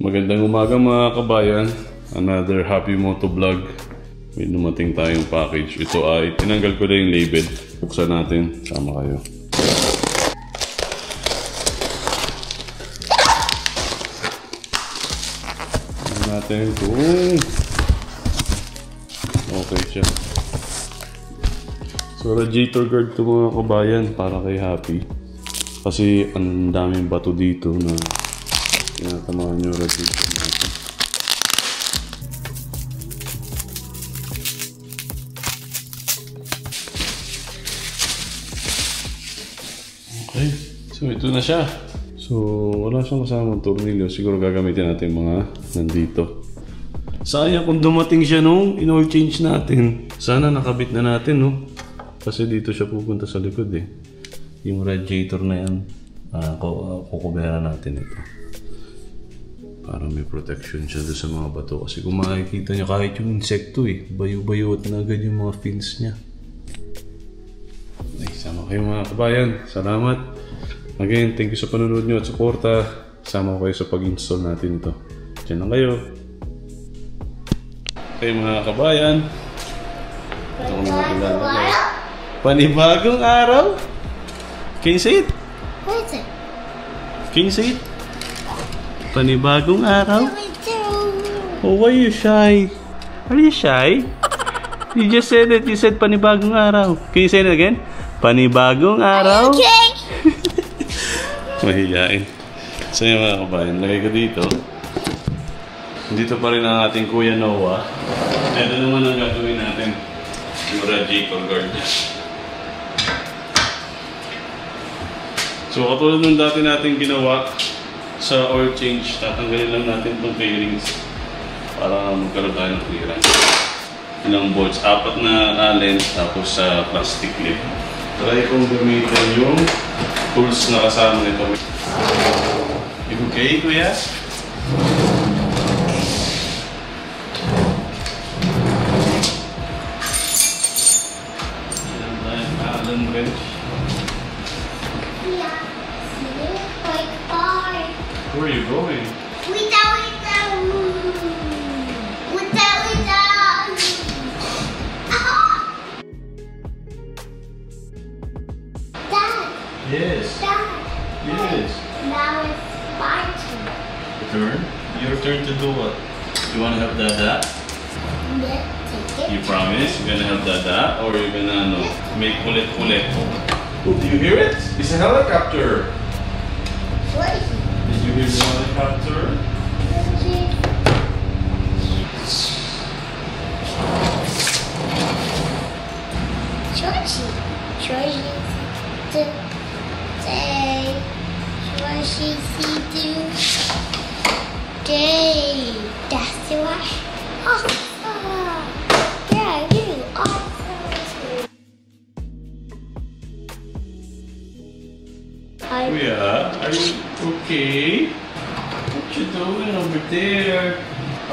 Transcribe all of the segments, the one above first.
Magandang umaga mga kabayan. Another happy moto vlog. May dumating tayong package. Ito ay tinanggal ko na yung label. Buksan natin. Sama kayo. Tignan natin kung okay siya. So radiator guard to mga kabayan para kay Happy. Kasi ang daming bato dito na tinatamaan yung radiator natin. Okay, so ito na siya. So wala siyang kasamang tornilyo. Siguro gagamitin natin mga nandito. Sayang kung dumating siya nung in-oil change natin. Sana nakabit na natin, no? Kasi dito siya pupunta sa likod eh. Yung radiator na yan, kukubera natin ito. Para may protection siya doon sa mga bato. Kasi kung makikita nyo kahit yung insekto eh, bayo-bayot na agad yung mga fins niya. Ay, sama kayo mga kabayan. Salamat. Again, thank you sa panonood nyo at suporta. Sama ko kayo sa pag-install natin ito. Diyan lang kayo. Okay mga kabayan. Ito ko mga kilala. Panibagong araw? Can you say it? What is it? Can you say it? Panibagong araw? Oh, why are you shy? Are you shy? You just said it. You said panibagong araw. Can you say it again? Panibagong araw? Okay. Mahihain. So yun mga kabayan, lagay ko dito. Dito pa rin ang ating Kuya Noah. Ito naman ang gagawin natin. Yung radiator guard niya. So katulad nung dati natin ginawa sa oil change, tatanggalin lang natin itong fairings para magkaroon tayo ng clearance. Ilang bolts, 4 na allen, tapos sa plastic clip. Try kong gamitin yung tools na kasama nito. Okay, kuya? Allen wrench. Where are you going? Dad. Yes. Dad. Yes. Now it's my turn. Turn? Your turn to do what? You want to help Dada? Yeah, take it. You promise? You're gonna help Dada? Or you're gonna make kulit-kulit? Oh, do you hear it? It's a helicopter. What is it? Did you hear the helicopter? Georgie to say, Georgie see day. That's why. Awesome. Yeah, you awesome. Kuya, are you okay? What you doing over there?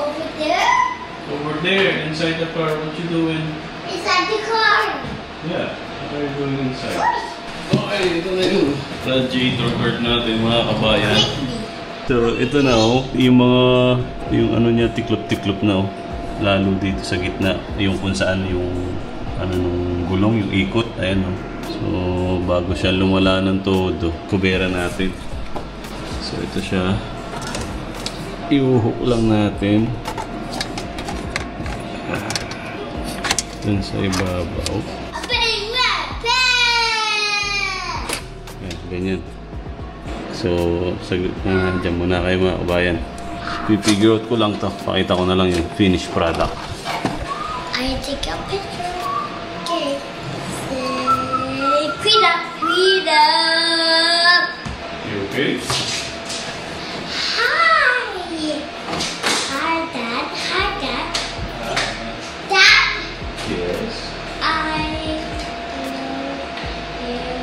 Over there? Over there, inside the car, what you doing? Inside the car. Yeah, what are you doing inside? Okay, ito na yung radiator guard natin mga kabayan. So, ito na yung ano niya, tiklop-tiklop na lalo dito sa gitna, yung kung saan yung nung gulong, yung ikot, ayan So, bago siya lumala ng todo, kubera natin. So, ito siya. Iuhok lang natin. Dun sa ibabaw. Ayan, ganyan. So, dyan muna kayo mga kabayan. Pipigure out ko lang to. Pakita ko na lang yung finished product. I take a picture. Okay. Clean up. Clean up. You okay? Hi. Hi, Dad. Hi, Dad. Dad. Yes. I love you.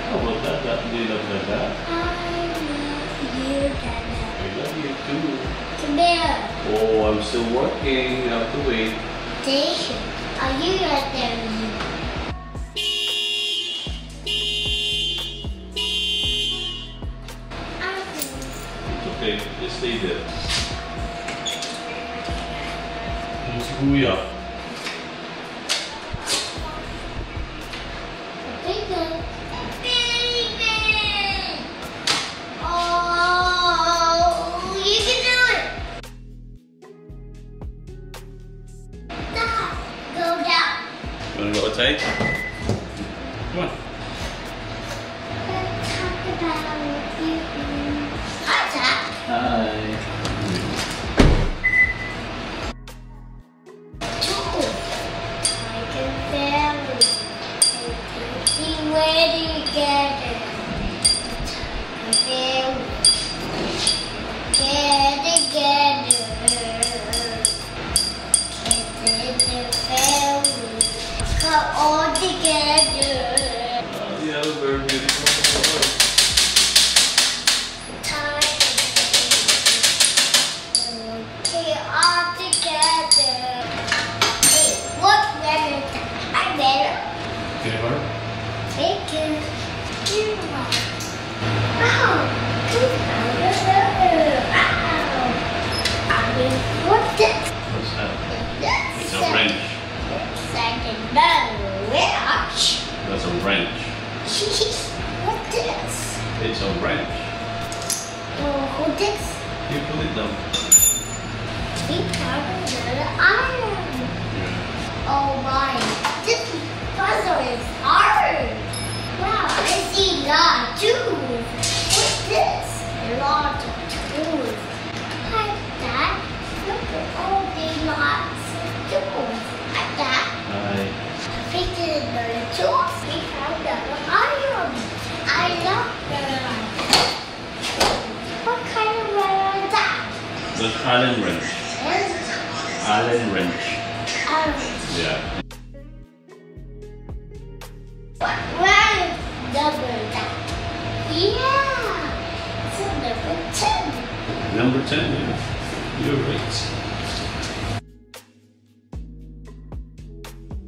How about that? Do you love that? I love you, Dad. I love you too. Come here. Oh, I'm still working. You have to wait. Station. Are you right there? stay there. Yung si Kuya. Wanna go outside? Come on. Let's talk about you. Hi, Jack. Hi. Two. Like a family. Be ready together. Like a family. Get together. Get in the family. Come all together. Yeah, very beautiful. Okay, all together. Hey, what better? I better. Okay, Mark? Thank you. Wow. I mean, what's this? What's that? That's It's a wrench. It's like another wrench. That's a wrench. What's this? It's a wrench. What's this? You put it down. We found another iron. Yeah. Oh my, this puzzle is hard. Wow, I see lots of tools. What's this? Lots of tools. Like that. Look at all these lots of tools. Like that. Hi. Fixing the tools. We found the iron. I love the iron. What kind of iron is that? That's Allen wrench. Allen wrench. Yeah. Where is number that? Yeah, it's a number 10. Number 10, yeah. You're right.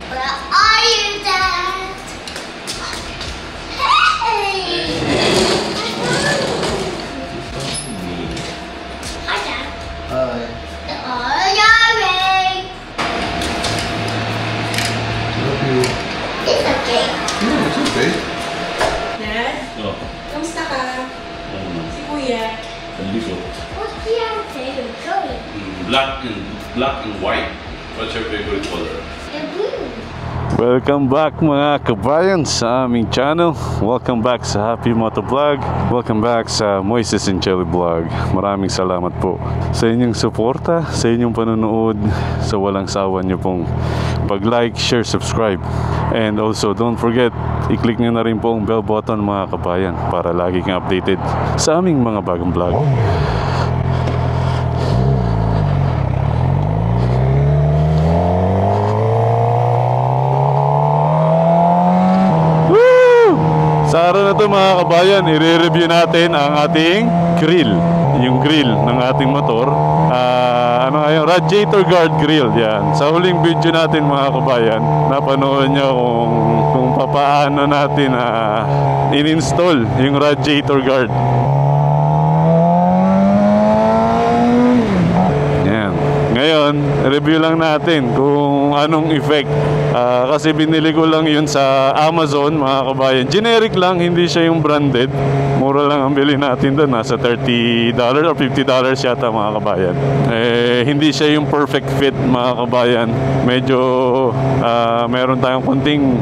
Where are you, Dad? Hey! Hi, Dad. Hi. Oh, yummy! Love you. It's okay. Yeah, it's okay. Dad, Oh, kamusta ka? ano naman. Si Kuya. Palikot. What's your favorite color? Black and white. What's your favorite color? The blue. Welcome back mga kabayan sa aming channel. Welcome back sa Happy Moto Vlog. Welcome back sa Moises and Chelly Vlog. Maraming salamat po sa inyong suporta, sa inyong panonood, sa walang sawa niyo pong pag-like, share, subscribe. And also don't forget, i-click nyo na rin po ang bell button mga kabayan para lagi kang updated sa aming mga bagong vlog. Sa araw na ito mga kabayan, i-review natin ang ating grill. Yung grill ng ating motor. Ano nga yung radiator guard grill. Yan. Sa huling video natin mga kabayan, napanood nyo kung papaano natin in-install yung radiator guard. Yan. Ngayon, review lang natin kung anong effect. Kasi binili ko lang yun sa Amazon mga kabayan. Generic lang, hindi siya yung branded. Mura lang ang bili natin doon. Nasa $30 or $50 yata mga kabayan. Hindi siya yung perfect fit mga kabayan. Medyo meron tayong konting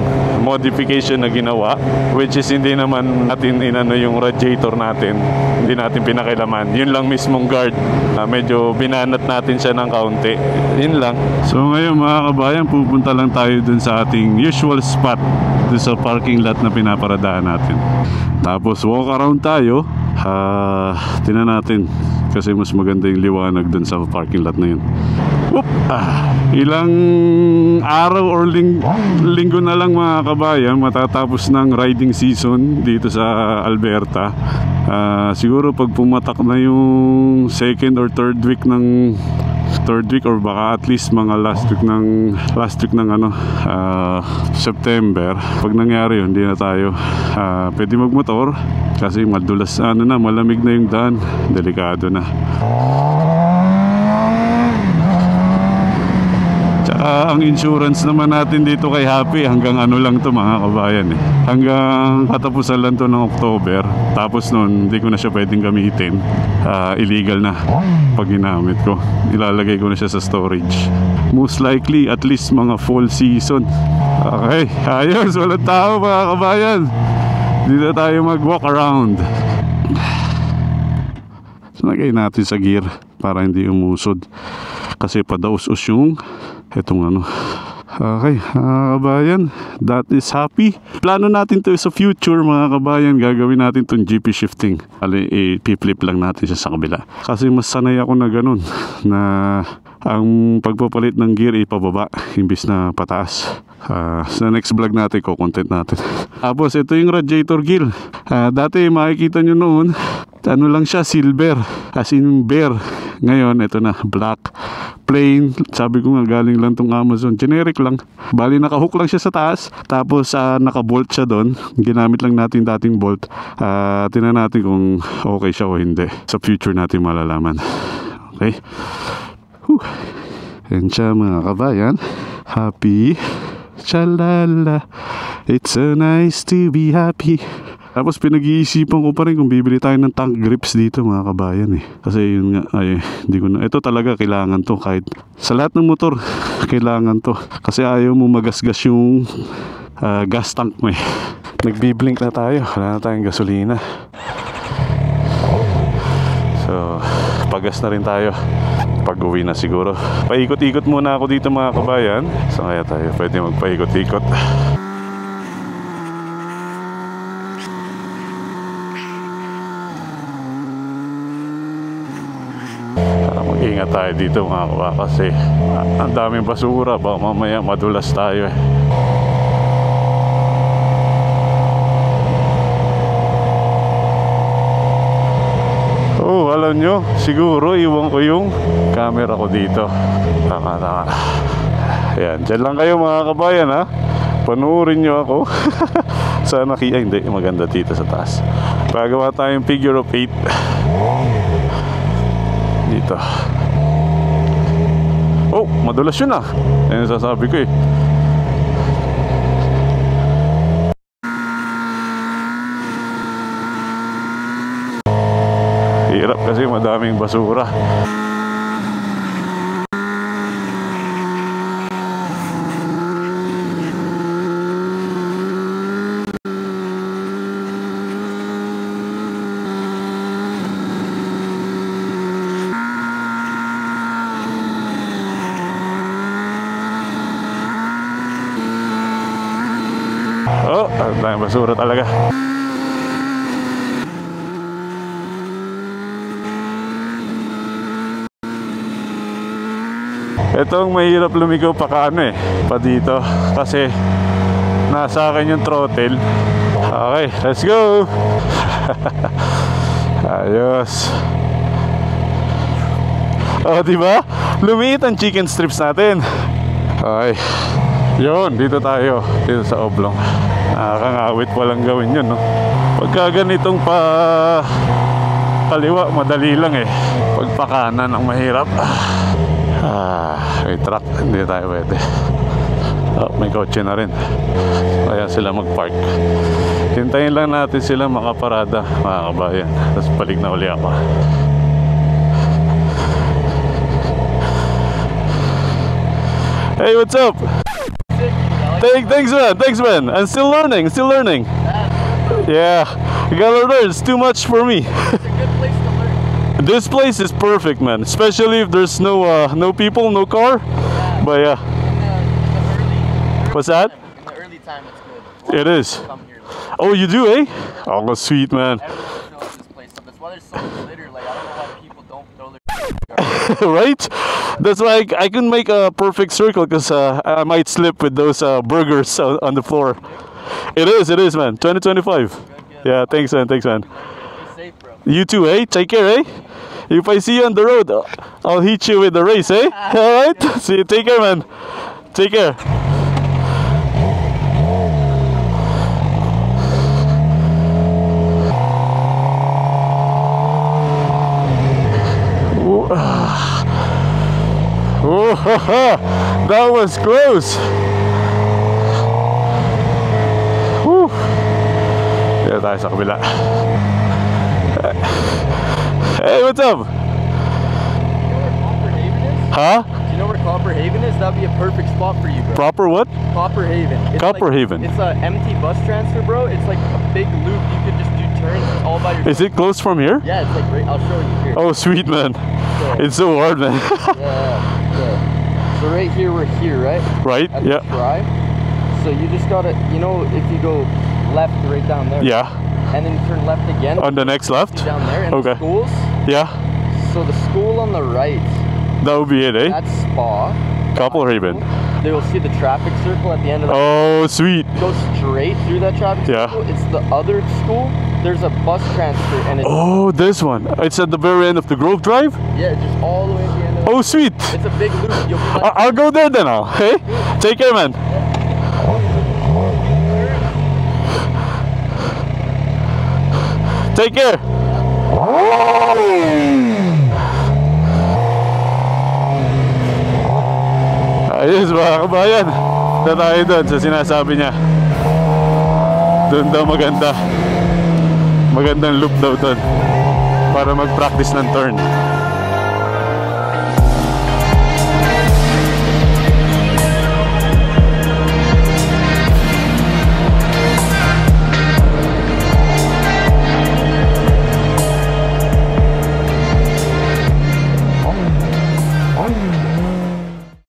modification na ginawa, which is hindi naman natin inano yung radiator natin. Hindi natin pinakailaman. Yun lang mismong guard. Medyo binanat natin siya ng kaunti. Yun lang. So ngayon mga kabayan, pupunta lang tayo dun sa ating usual spot, dun sa parking lot na pinaparadaan natin. Tapos walk around tayo. Tingnan natin kasi mas maganda yung liwanag dun sa parking lot na yun. Whoop! Ilang araw or linggo na lang mga kabayan, matatapos ng riding season dito sa Alberta. Siguro pag pumatak na yung second or third week ng third week or baka at least mga last week ng ano, September. Pag nangyari yun, hindi na tayo pwede magmotor kasi madulas, ano na, malamig na yung daan, delikado na. Ang insurance naman natin dito kay Happy hanggang ano lang to mga kabayan eh. Hanggang katapusan lang to ng October. Tapos nun hindi ko na siya pwedeng gamitin. Illegal na pag ginamit ko. Ilalagay ko na siya sa storage. Most likely at least mga fall season. Okay, ayos, walang tao mga kabayan. Dito tayo mag walk around. Lagay natin sa gear para hindi umusod. Kasi padaus-us yung etong ano. Okay, kabayan, that is Happy. Plano natin to sa future mga kabayan. Gagawin natin tong GP shifting. I-flip lang natin siya sa kabila. Kasi mas sanay ako na ganun, na ang pagpapalit ng gear ipababa imbis na pataas. Sa next vlog natin ko content natin. Tapos ito yung radiator gear. Dati makikita nyo noon, ano lang siya, silver, as in bare. Ngayon ito na, black, plain. Sabi ko nga galing lang tong Amazon, generic lang. Bali nakahook lang siya sa taas, tapos nakabolt siya doon. Ginamit lang natin dating bolt. Tingnan natin kung okay siya o hindi. Sa future natin malalaman. Okay. Yan siya mga kabayan. Happy. Chalala. It's so nice to be happy. Tapos pinag-iisipan ko pa rin kung bibili tayo ng tank grips dito mga kabayan eh. Kasi yun nga, ay hindi ko na, ito talaga kailangan to, kahit sa lahat ng motor kailangan to. Kasi ayaw mo magasgas yung gas tank mo eh. Nagbiblink na tayo, wala na tayong gasolina. So pagas na rin tayo pag uwi na siguro. Paikot-ikot muna ako dito mga kabayan. So kaya tayo pwede magpaikot-ikot. Mag-ingat tayo dito mga kawa kasi ang daming basura, baka mamaya madulas tayo eh. Oh, alam nyo, siguro iwan ko yung camera ko dito. Tama. Ayan, dyan lang kayo mga kabayan ha. Panuorin nyo ako. Sana hindi, maganda dito sa taas. Pagawa tayong figure of 8 dito. Oh, madulas yun ah. Ayun sasabi ko eh. Hirap kasi madaming basura. Oh, ang daming basura talaga. Itong mahirap lumigaw pa pa dito kasi nasa akin yung throttle. Okay, let's go. Ayos. Oh, diba? Lumiit ang chicken strips natin. Okay. Yun, dito tayo. Dito sa oblong. Nakakangawit walang gawin yun, no? Pagka ganitong kaliwa, madali lang eh. Pagpakanan ang mahirap. May truck, hindi tayo pwede. Oh, may kotse na rin. Kaya sila mag-park. Hintayin lang natin sila makaparada, mga kabayan. Tapos balik na uli ako. Hey, what's up? Thanks man. I'm still learning. Yeah, you gotta learn. It's too much for me. This place is perfect, man. Especially if there's no people, no car. But yeah. What's that? In the early time, it's good. It is. Oh, you do, eh? Oh, sweet, man. Everyone knows this place. That's why there's so much litter. Like, I don't know why people don't throw their Right? That's why I can make a perfect circle because I might slip with those burgers on the floor. It is, man. 2025. Good. Yeah, thanks, man. Be safe, bro. You too, eh? Take care, eh? If I see you on the road, I'll hit you with the race, eh? Alright? See you. Take care, man. Take care. Oh, that was close. Whew. Yeah, tayo sa kabila. Hey, what's up? Huh? Do you know where Copper Haven is? That'd be a perfect spot for you, bro. Proper what? Copper Haven. Copper Haven. It's a empty bus transfer, bro. It's like a big loop. You could just do turns all by yourself. Is it close from here? Yeah, it's like right. I'll show you here. Oh, sweet, man. So, It's so hard, man. yeah. So right here, we're here, right? Right? At the Yeah. drive. So you just gotta, you know, if you go left right down there. Yeah. And then you turn left again. On the next left? Down there. And Okay. the schools. Yeah. So the school on the right, That would be it, eh? that's Spa. Copper Haven. They will see the traffic circle at the end of the Oh, sweet. Go straight through that traffic Yeah. circle. It's the other school. There's a bus transfer and it's Oh, this one. It's at the very end of the Grove Drive? yeah, just all the way at the end of Oh, sweet. It's a big loop. You'll be like, I'll go there then, okay? Take care, man. Take care. Ayos mga kabayan. Na tayo doon sa sinasabi niya. Doon daw maganda. Magandang loop daw doon. Para mag-practice ng turn.